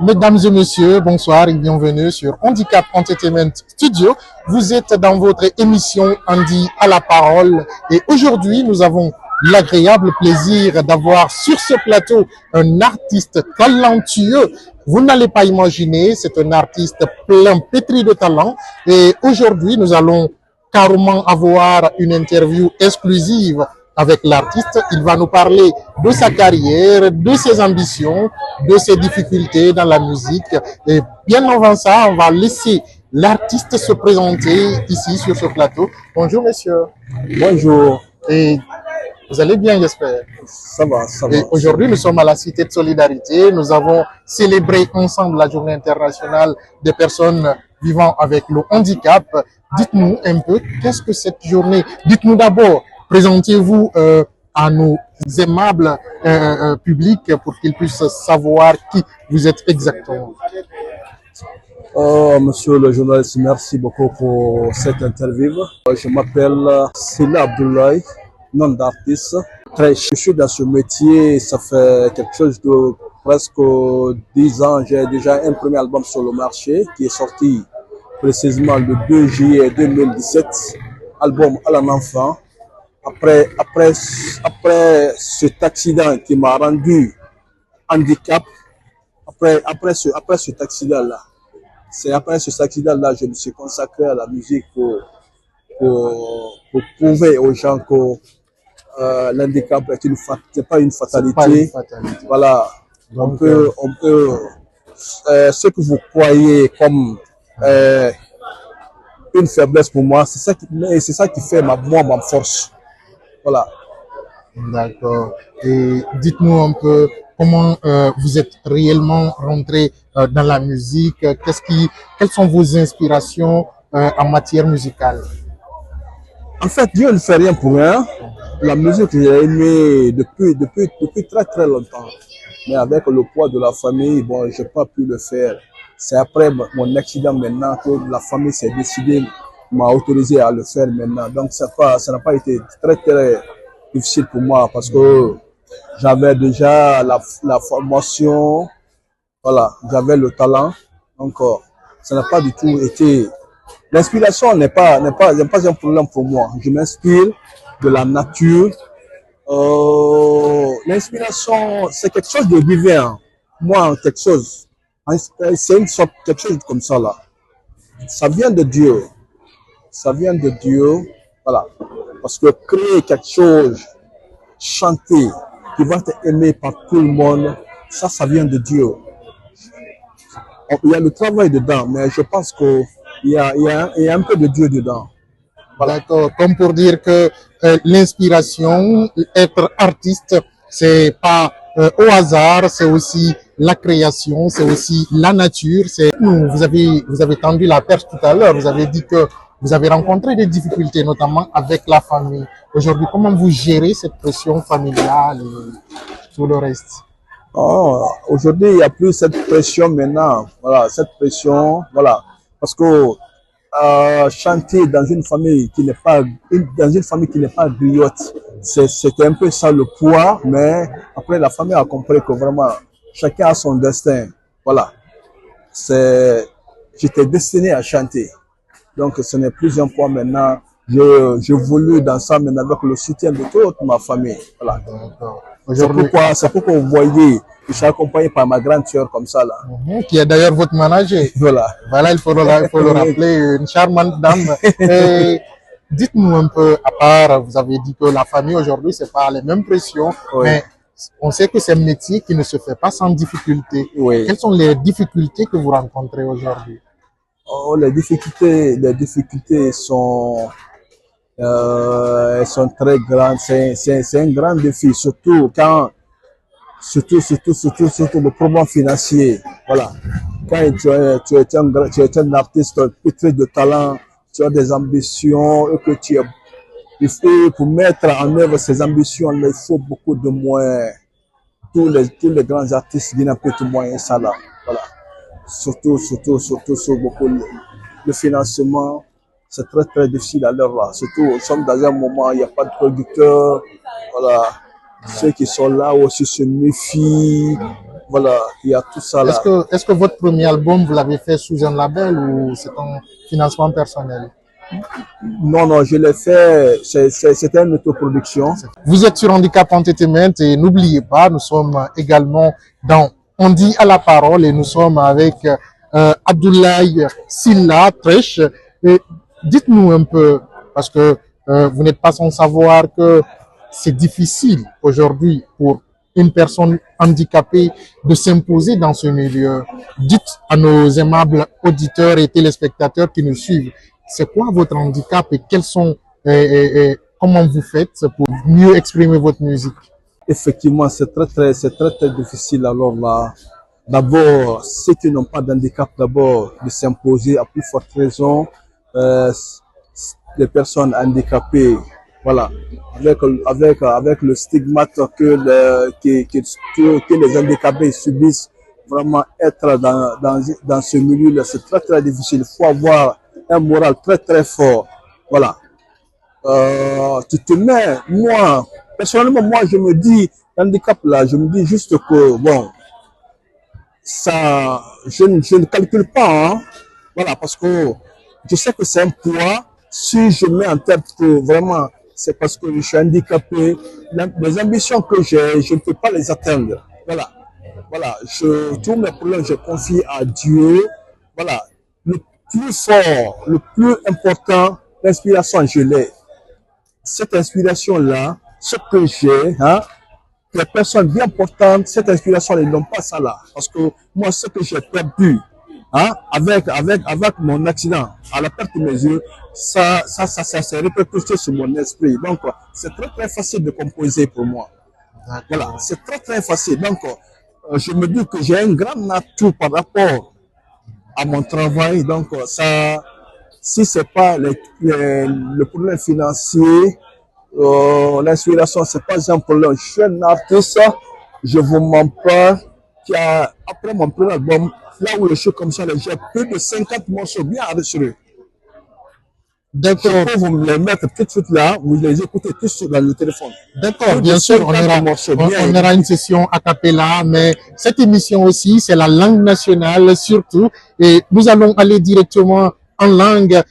Mesdames et messieurs, bonsoir et bienvenue sur Handicap Entertainment Studio. Vous êtes dans votre émission Andy à la parole et aujourd'hui nous avons l'agréable plaisir d'avoir sur ce plateau un artiste talentueux. Vous n'allez pas imaginer, c'est un artiste plein pétri de talent et aujourd'hui nous allons carrément avoir une interview exclusive avec l'artiste. Il va nous parler de sa carrière, de ses ambitions, de ses difficultés dans la musique. Et bien avant ça, on va laisser l'artiste se présenter ici sur ce plateau. Bonjour monsieur. Bonjour. Et vous allez bien, j'espère. Ça va, ça va. Et aujourd'hui, nous sommes à la Cité de Solidarité. Nous avons célébré ensemble la Journée internationale des personnes vivant avec le handicap. Dites-nous un peu, qu'est-ce que cette journée? Dites-nous d'abord, présentez-vous à nos aimables publics pour qu'ils puissent savoir qui vous êtes exactement. Monsieur le journaliste, merci beaucoup pour cette interview. Je m'appelle Sila Abdoulaye, nom d'artiste. Je suis dans ce métier, ça fait quelque chose de presque 10 ans. J'ai déjà un premier album sur le marché qui est sorti précisément le 2 juillet 2017, album À un enfant. Après cet accident qui m'a rendu handicap, après cet accident-là, c'est après cet accident-là je me suis consacré à la musique pour prouver aux gens que l'handicap n'est pas une fatalité. Voilà, on peut ce que vous croyez comme une faiblesse pour moi, c'est ça qui fait ma force. Voilà. D'accord. Et dites-nous un peu comment vous êtes réellement rentré dans la musique. Quelles sont vos inspirations en matière musicale? En fait, Dieu ne fait rien pour rien. La musique, j'ai aimé depuis très très longtemps. Mais avec le poids de la famille, bon, j'ai pas pu le faire. C'est après mon accident maintenant que la famille s'est décidée, m'a autorisé à le faire maintenant. Donc ça n'a pas été très très difficile pour moi parce que j'avais déjà la formation, voilà, j'avais le talent. Donc ça n'a pas du tout été. L'inspiration n'est pas un problème pour moi. Je m'inspire de la nature. L'inspiration, c'est quelque chose de divin. Moi, quelque chose. C'est une sorte, quelque chose comme ça là. Ça vient de Dieu. Ça vient de Dieu. Voilà. Parce que créer quelque chose, chanter, qui va être aimé par tout le monde, ça vient de Dieu. Il y a le travail dedans, mais je pense qu'il y a un peu de Dieu dedans. Voilà. D'accord. Comme pour dire que l'inspiration, être artiste, c'est pas au hasard, c'est aussi la création, c'est aussi la nature. Vous avez tendu la perche tout à l'heure. Vous avez dit que vous avez rencontré des difficultés, notamment avec la famille. Aujourd'hui, comment vous gérez cette pression familiale et tout le reste? Aujourd'hui, il n'y a plus cette pression maintenant. Voilà, cette pression, voilà. Parce que chanter dans une famille qui n'est pas griotte, c'était un peu ça le poids, mais après la famille a compris que vraiment chacun a son destin. Voilà. J'étais destiné à chanter. Donc ce n'est plus un poids maintenant. J'évolue dans ça maintenant avec le soutien de toute ma famille. Voilà. C'est pourquoi vous voyez, je suis accompagné par ma grande sœur comme ça là. Qui est d'ailleurs votre manager. Voilà. Voilà, il faut le rappeler, une charmante dame. Dites-nous un peu, à part, vous avez dit que la famille aujourd'hui, c'est pas les mêmes pressions, oui. Mais on sait que c'est un métier qui ne se fait pas sans difficulté. Oui. Quelles sont les difficultés que vous rencontrez aujourd'hui? Les difficultés sont très grandes. C'est un grand défi, surtout le problème financier. Voilà. Quand tu es un artiste pétri de talent, tu as des ambitions et que pour mettre en œuvre ces ambitions, il faut beaucoup de moyens. Tous les grands artistes viennent un peu de moyens, ça là. Voilà. Surtout beaucoup le financement, c'est très très difficile à l'heure là. Surtout, nous sommes dans un moment où il n'y a pas de producteurs. Voilà. Ceux qui sont là aussi se méfient. Voilà, il y a tout ça là. Est-ce que votre premier album, vous l'avez fait sous un label ou c'est un financement personnel? Non, non, je l'ai fait, c'était une autoproduction. Vous êtes sur Handicap Entertainment et n'oubliez pas, nous sommes également dans On dit à la parole et nous sommes avec Abdoulaye Sylla Trèche. Et dites-nous un peu, parce que vous n'êtes pas sans savoir que c'est difficile aujourd'hui pour une personne handicapée de s'imposer dans ce milieu. Dites à nos aimables auditeurs et téléspectateurs qui nous suivent, c'est quoi votre handicap et quels sont comment vous faites pour mieux exprimer votre musique? Effectivement, c'est très difficile. Alors là, d'abord, ceux qui n'ont pas d'handicap, d'abord, de s'imposer à plus forte raison, les personnes handicapées, voilà, avec le stigmate que les handicapés subissent, vraiment être dans ce milieu-là, c'est très difficile. Il faut avoir un moral très fort. Voilà. Tu te mets, moi, personnellement, moi, je me dis, handicap là, je me dis juste que, bon, ça, je ne calcule pas, hein. Voilà, parce que je sais que c'est un poids. Si je mets en tête que vraiment, c'est parce que je suis handicapé, les ambitions que j'ai, je ne peux pas les atteindre. Voilà. Voilà, tous mes problèmes, je confie à Dieu. Voilà. Le plus fort, le plus important, l'inspiration, je l'ai. Cette inspiration-là, ce que j'ai, hein, les personnes bien portantes, cette inspiration, ils n'ont pas ça là. Parce que moi, ce que j'ai perdu, hein, avec mon accident, à la perte de mes yeux, ça s'est répercuté sur mon esprit. Donc, c'est très facile de composer pour moi. Voilà, c'est très facile. Donc, je me dis que j'ai un grand atout par rapport à mon travail. Donc, ça, si c'est pas le problème financier, l'inspiration, c'est pas un problème. Je suis un artiste, je vous mens pas, après mon premier album, là où je suis comme ça, j'ai plus de 50 morceaux bien enregistrés. D'accord. Je peux vous les mettre tout de suite là, vous les écoutez tous dans le téléphone. D'accord, bien sûr, on aura une session a cappella, mais cette émission aussi, c'est la langue nationale surtout, et nous allons aller directement en langue